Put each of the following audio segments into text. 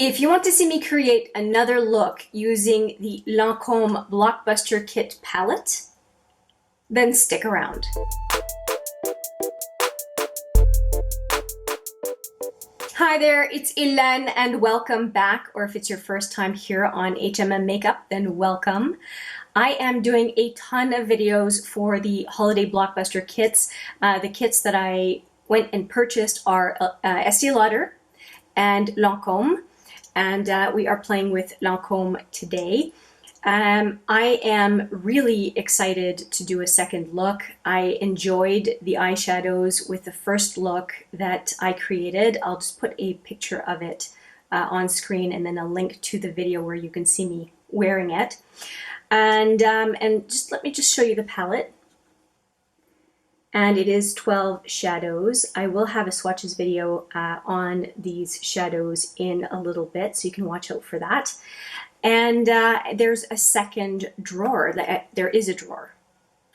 If you want to see me create another look using the Lancôme Blockbuster Kit palette, then stick around. Hi there, it's Hélène and welcome back, or if it's your first time here on HMM Makeup, then welcome. I am doing a ton of videos for the holiday blockbuster kits. The kits that I went and purchased are Estée Lauder and Lancôme, and we are playing with Lancôme today. I am really excited to do a second look. I enjoyed the eyeshadows with the first look that I created. I'll just put a picture of it on screen and then a link to the video where you can see me wearing it. And just let me just show you the palette. And it is 12 shadows. I will have a swatches video on these shadows in a little bit, so you can watch out for that. And there's a second drawer. There is a drawer,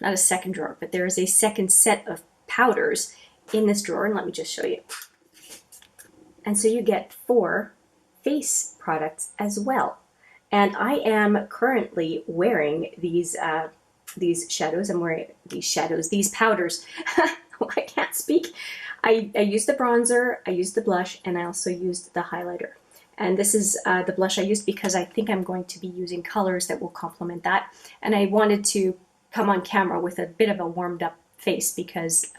not a second drawer, but there is a second set of powders in this drawer. And let me just show you. And so you get 4 face products as well. And I am currently wearing these shadows. I'm wearing these powders. I can't speak. I used the bronzer, I used the blush, and I also used the highlighter. And this is the blush I used because I think I'm going to be using colors that will complement that. And I wanted to come on camera with a bit of a warmed up face because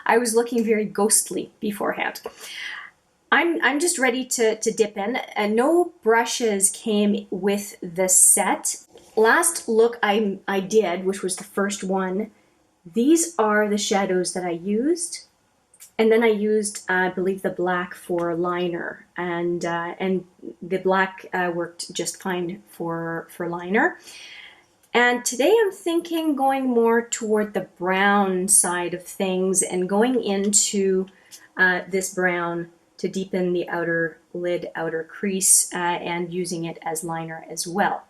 I was looking very ghostly beforehand. I'm just ready to dip in. No brushes came with the set. Last look I did, which was the first one, these are the shadows that I used. And then I used, I believe, the black for liner, and the black worked just fine for liner. And today I'm thinking going more toward the brown side of things and going into this brown to deepen the outer lid, outer crease, and using it as liner as well.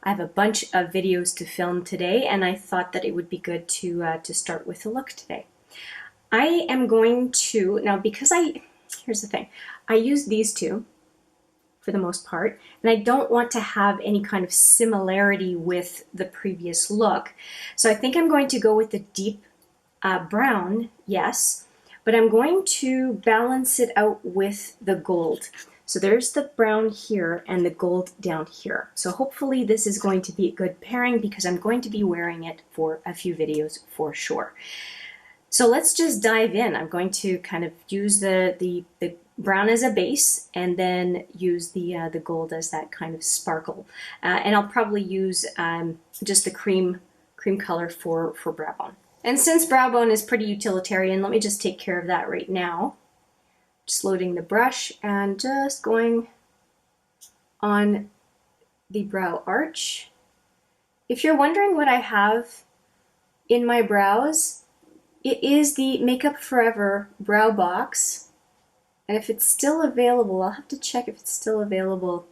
I have a bunch of videos to film today, and I thought that it would be good to start with a look today. I am going to, now because here's the thing, I use these two for the most part, and I don't want to have any kind of similarity with the previous look. So I think I'm going to go with the deep brown, yes, but I'm going to balance it out with the gold. So there's the brown here and the gold down here. So hopefully this is going to be a good pairing because I'm going to be wearing it for a few videos for sure. So let's just dive in. I'm going to kind of use the brown as a base and then use the gold as that kind of sparkle. And I'll probably use just the cream color for brow bone. And since brow bone is pretty utilitarian, let me just take care of that right now. Just loading the brush and just going on the brow arch. If you're wondering what I have in my brows, it is the Makeup Forever brow box. And if it's still available, I'll have to check if it's still available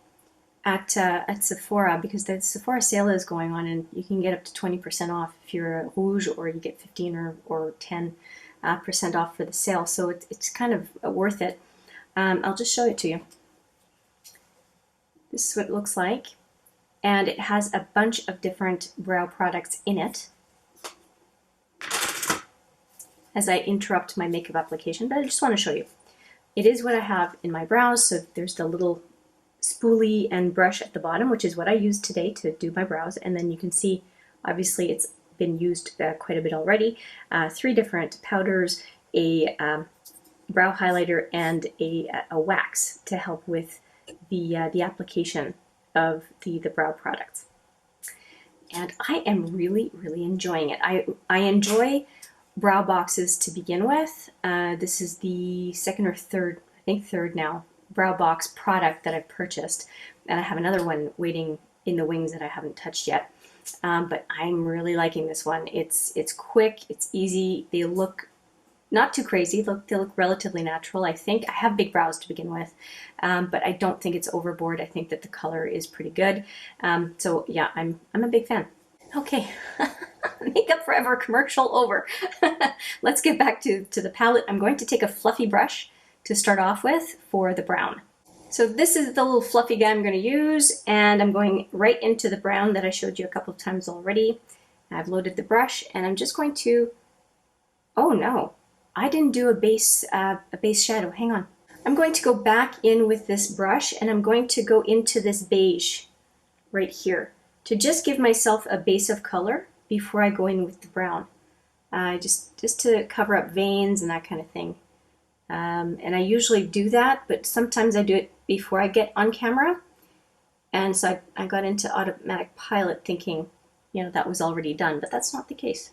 at Sephora, because the Sephora sale is going on and you can get up to 20% off if you're a rouge, or you get 15 or 10% off for the sale. So it's kind of worth it. I'll just show it to you. This is what it looks like. And it has a bunch of different brow products in it. As I interrupt my makeup application, but I just want to show you. It is what I have in my brows. So there's the little spoolie and brush at the bottom, which is what I used today to do my brows. And then you can see, obviously it's been used quite a bit already. 3 different powders, a brow highlighter, and a wax to help with the application of the brow products. And I am really, really enjoying it. I enjoy brow boxes to begin with. This is the second or third, I think third now, brow box product that I've purchased. And I have another one waiting in the wings that I haven't touched yet. But I'm really liking this one. It's quick, it's easy. They look not too crazy. They look relatively natural, I think. I have big brows to begin with, but I don't think it's overboard. I think that the color is pretty good. So yeah, I'm a big fan. Okay, Makeup Forever commercial over. Let's get back to the palette. I'm going to take a fluffy brush to start off with for the brown. So this is the little fluffy guy I'm going to use, and I'm going right into the brown that I showed you a couple of times already. I've loaded the brush, and I'm just going to, oh no, I didn't do a base shadow, hang on. I'm going to go back in with this brush, and I'm going to go into this beige right here to just give myself a base of color before I go in with the brown. Just to cover up veins and that kind of thing. And I usually do that, but sometimes I do it before I get on camera. And so I got into automatic pilot thinking, you know, that was already done, but that's not the case.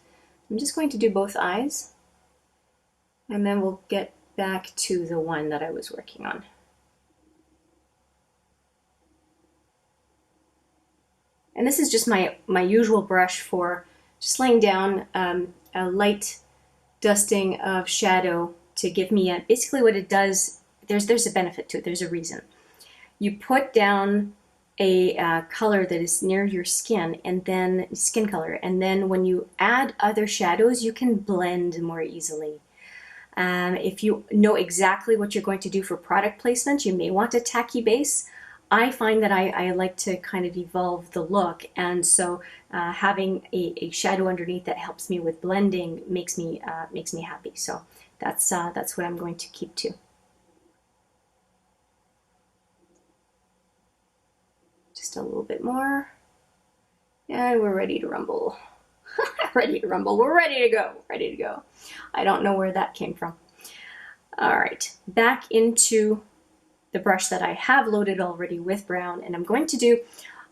I'm just going to do both eyes, and then we'll get back to the one that I was working on. And this is just my usual brush for just laying down a light dusting of shadow to give me basically what it does. There's a benefit to it. There's a reason. You put down a color that is near your skin, and then skin color, and then when you add other shadows, you can blend more easily. If you know exactly what you're going to do for product placement, you may want a tacky base. I find that I like to kind of evolve the look, and so having a shadow underneath that helps me with blending makes me happy. So that's what I'm going to keep to. Just a little bit more, and we're ready to rumble. Ready to rumble. We're ready to go. Ready to go. I don't know where that came from. All right, back into the brush that I have loaded already with brown, and I'm going to do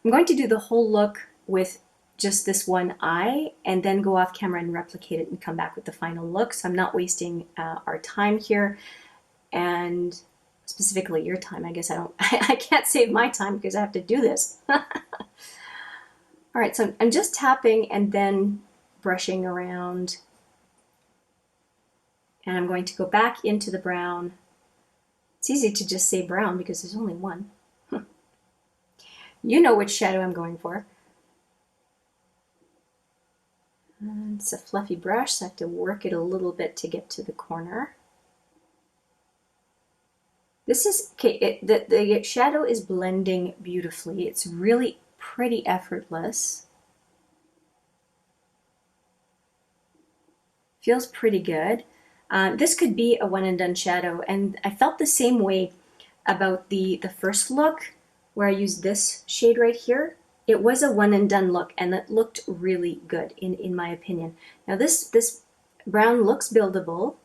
the whole look with just this one eye, and then go off camera and replicate it and come back with the final look. So I'm not wasting our time here, and specifically your time. I guess I can't save my time because I have to do this. All right, so I'm just tapping and then brushing around, and I'm going to go back into the brown. It's easy to just say brown because there's only one. You know which shadow I'm going for. And it's a fluffy brush, so I have to work it a little bit to get to the corner. This is, okay, the shadow is blending beautifully. It's really pretty effortless. Feels pretty good. This could be a one and done shadow, and I felt the same way about the first look where I used this shade right here. It was a one and done look, and it looked really good in my opinion. Now this brown looks buildable.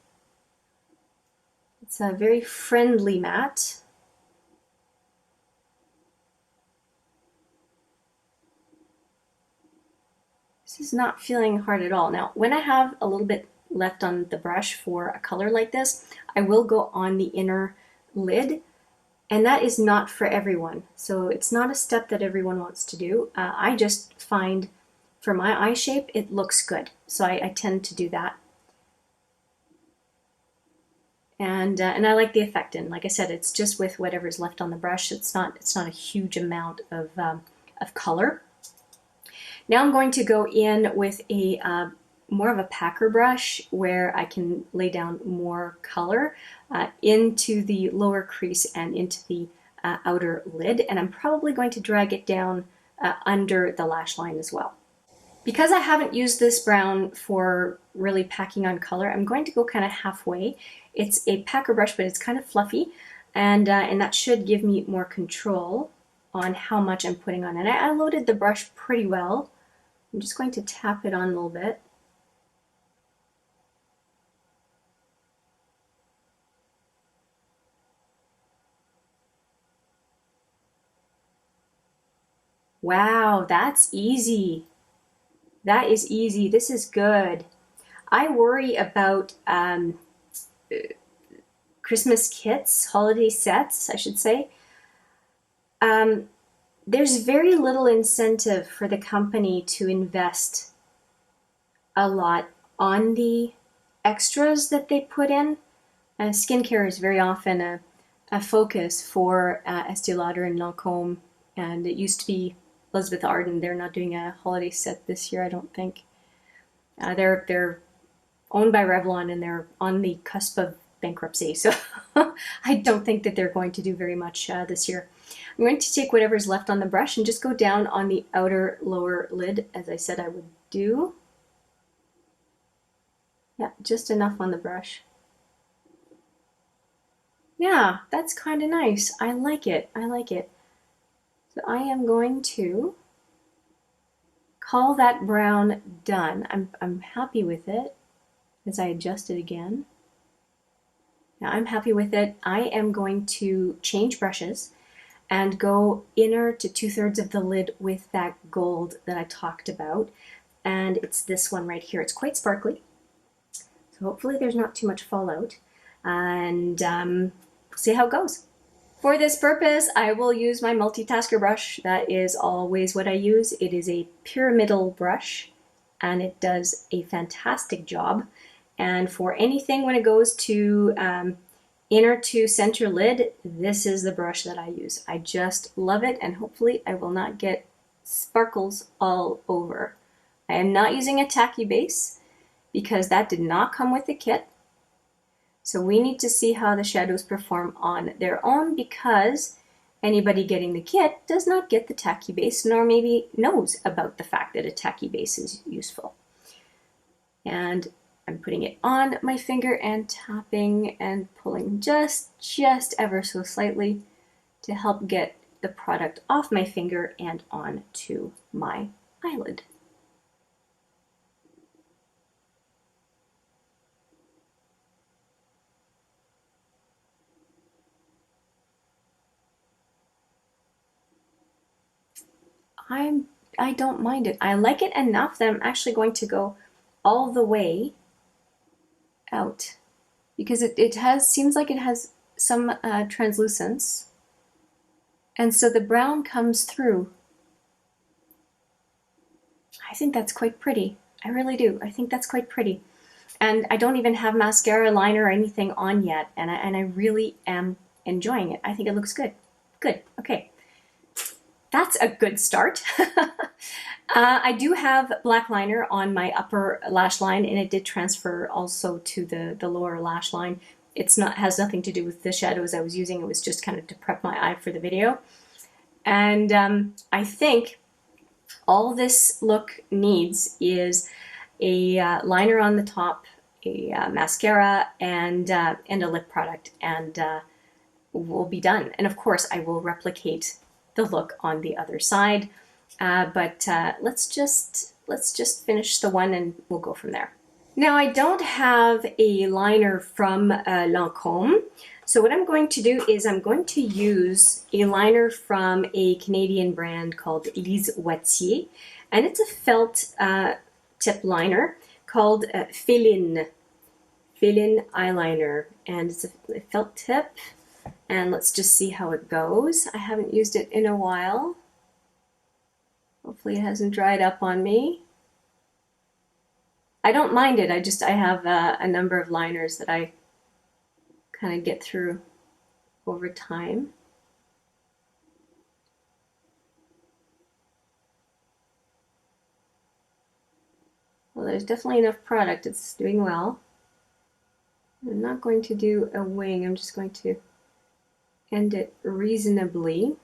It's a very friendly matte. This is not feeling hard at all. Now, when I have a little bit left on the brush for a color like this, I will go on the inner lid, and that is not for everyone. So it's not a step that everyone wants to do. I just find for my eye shape, it looks good. So I tend to do that. And I like the effect, and like I said, it's just with whatever's left on the brush. It's not a huge amount of color. Now I'm going to go in with a more of a packer brush where I can lay down more color into the lower crease and into the outer lid, and I'm probably going to drag it down under the lash line as well. Because I haven't used this brown for really packing on color, I'm going to go kind of halfway. It's a packer brush, but it's kind of fluffy, and that should give me more control on how much I'm putting on. And I loaded the brush pretty well. I'm just going to tap it on a little bit. Wow, that's easy. That is easy. This is good. I worry about Christmas kits, holiday sets, I should say. There's very little incentive for the company to invest a lot on the extras that they put in. Skincare is very often a focus for Estée Lauder and Lancôme, and it used to be Elizabeth Arden. They're not doing a holiday set this year, I don't think. They're owned by Revlon, and they're on the cusp of bankruptcy. So I don't think that they're going to do very much this year. I'm going to take whatever's left on the brush and just go down on the outer lower lid, as I said I would do. Yeah, just enough on the brush. Yeah, that's kind of nice. I like it. I like it. So I am going to call that brown done. I'm happy with it as I adjust it again. Now I'm happy with it. I am going to change brushes and go inner to 2/3 of the lid with that gold that I talked about. And it's this one right here. It's quite sparkly. So hopefully there's not too much fallout. And we'll see how it goes. For this purpose, I will use my multitasker brush. That is always what I use. It is a pyramidal brush and it does a fantastic job. And for anything when it goes to inner to center lid, this is the brush that I use. I just love it, and hopefully I will not get sparkles all over. I am not using a tacky base because that did not come with the kit. So we need to see how the shadows perform on their own, because anybody getting the kit does not get the tacky base, nor maybe knows about the fact that a tacky base is useful. And I'm putting it on my finger and tapping and pulling just ever so slightly to help get the product off my finger and onto my eyelid. I don't mind it. I like it enough that I'm actually going to go all the way out, because it seems like it has some translucence, and so the brown comes through. I think that's quite pretty. I really do. I think that's quite pretty. And I don't even have mascara, liner, or anything on yet, and I really am enjoying it. I think it looks good. Good. Okay. That's a good start. I do have black liner on my upper lash line, and it did transfer also to the lower lash line. Has nothing to do with the shadows I was using. It was just kind of to prep my eye for the video. And I think all this look needs is a liner on the top, a mascara, and a lip product, and we'll be done. And of course, I will replicate the look on the other side, but let's just finish the one and we'll go from there. Now, I don't have a liner from Lancome, so what I'm going to do is I'm going to use a liner from a Canadian brand called Lise Wattier, and it's a felt tip liner called Hélène eyeliner, and it's a felt tip. And let's just see how it goes. I haven't used it in a while. Hopefully it hasn't dried up on me. I don't mind it. I have a number of liners that I kind of get through over time. Well, there's definitely enough product. It's doing well. I'm not going to do a wing. I'm just going to end it reasonably.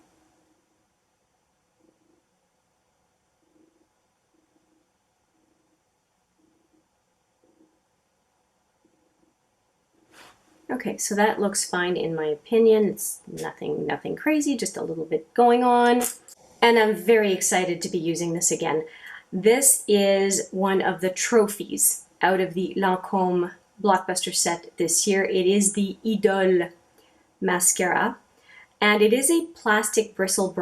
Okay, so that looks fine in my opinion. It's nothing crazy, just a little bit going on. And I'm very excited to be using this again. This is one of the trophies out of the Lancôme Blockbuster Set this year. It is the Idole mascara, and it is a plastic bristle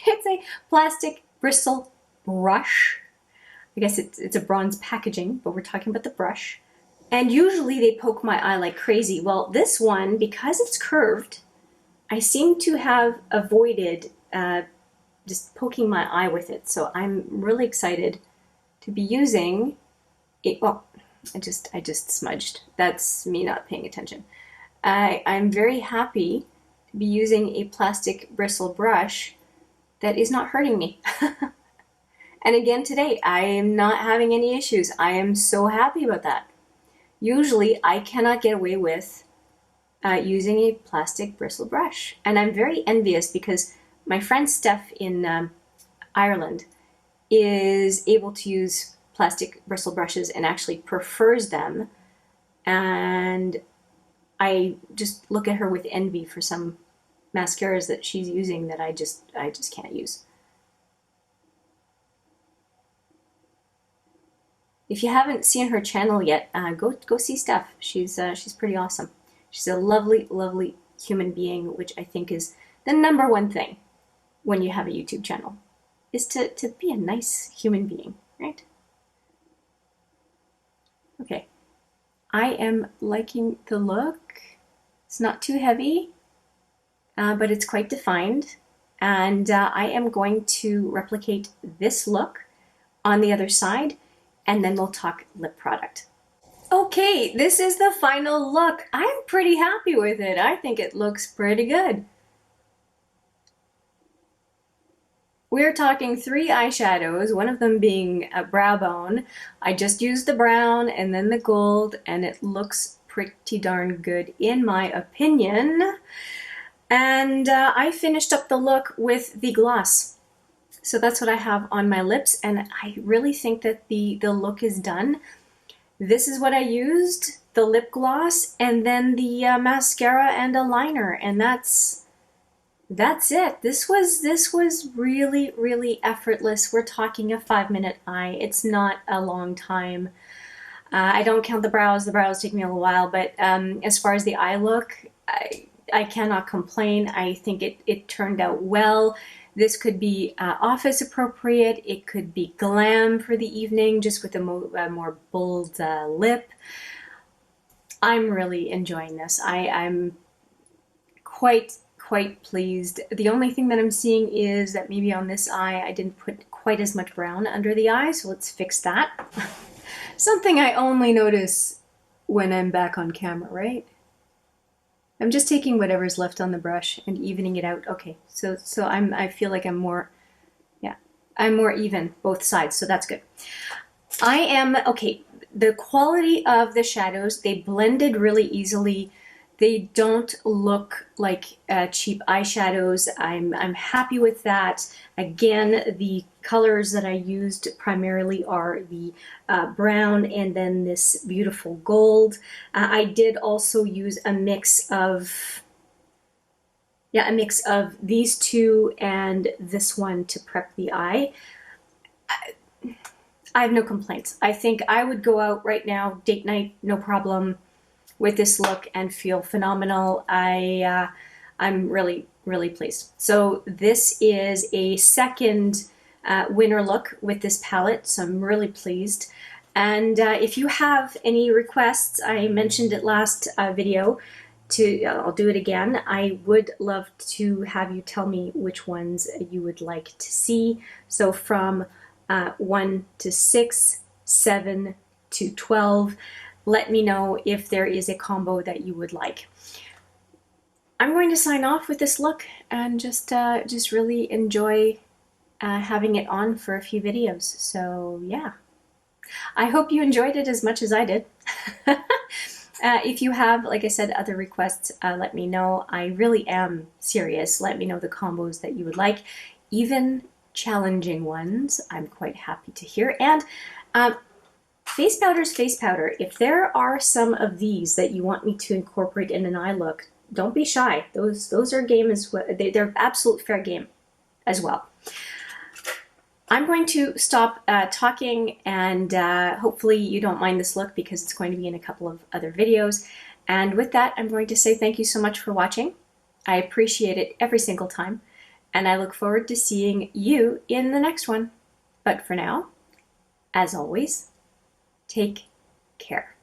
it's a plastic bristle brush. I guess it's a bronze packaging, but we're talking about the brush. And usually they poke my eye like crazy. Well, this one, because it's curved, I seem to have avoided just poking my eye with it. So I'm really excited to be using it. Well, I just smudged. That's me not paying attention. I'm very happy to be using a plastic bristle brush that is not hurting me. And again today, I am not having any issues. I am so happy about that. usually I cannot get away with using a plastic bristle brush. And I'm very envious because my friend Steph in Ireland is able to use plastic bristle brushes and actually prefers them. And I just look at her with envy for some mascaras that she's using that I just can't use. If you haven't seen her channel yet, go see Steph. She's pretty awesome. She's a lovely, lovely human being, which I think is the number one thing when you have a YouTube channel, is to be a nice human being, right? Okay, I am liking the look. It's not too heavy, but it's quite defined. And I am going to replicate this look on the other side, and then we'll talk lip product. Okay, this is the final look. I'm pretty happy with it. I think it looks pretty good. We're talking 3 eyeshadows, one of them being a brow bone. I just used the brown and then the gold, and it looks pretty darn good in my opinion. And I finished up the look with the gloss. So that's what I have on my lips, and I really think that the look is done. This is what I used, the lip gloss, and then the mascara and a liner, and that's it. This was really, really effortless. We're talking a 5-minute eye. It's not a long time. I don't count the brows. The brows take me a little while, but as far as the eye look, I cannot complain. I think it turned out well. This could be office appropriate. It could be glam for the evening, just with a more bold lip. I'm really enjoying this. I'm quite pleased. The only thing that I'm seeing is that maybe on this eye I didn't put quite as much brown under the eye, so let's fix that. Something I only notice when I'm back on camera, right? I'm just taking whatever's left on the brush and evening it out. Okay, so I feel like I'm more even both sides, so that's good. Okay, the quality of the shadows, they blended really easily. They don't look like cheap eyeshadows. I'm happy with that. Again, the colors that I used primarily are the brown and then this beautiful gold. I did also use a mix of these two and this one to prep the eye. I have no complaints. I think I would go out right now, date night, no problem, with this look and feel phenomenal. I'm really, really pleased. So this is a second winter look with this palette, so I'm really pleased. And if you have any requests, I mentioned it last video, I'll do it again. I would love to have you tell me which ones you would like to see. So from 1 to 6, 7 to 12, let me know if there is a combo that you would like. I'm going to sign off with this look and just really enjoy having it on for a few videos. So yeah, I hope you enjoyed it as much as I did. If you have, like I said, other requests, let me know. I really am serious. Let me know the combos that you would like, even challenging ones. I'm quite happy to hear. And face powder's face powder. If there are some of these that you want me to incorporate in an eye look, don't be shy. Those are game as well. They're absolute fair game as well. I'm going to stop talking, and hopefully you don't mind this look because it's going to be in a couple of other videos. And with that, I'm going to say thank you so much for watching. I appreciate it every single time, and I look forward to seeing you in the next one. But for now, as always, take care.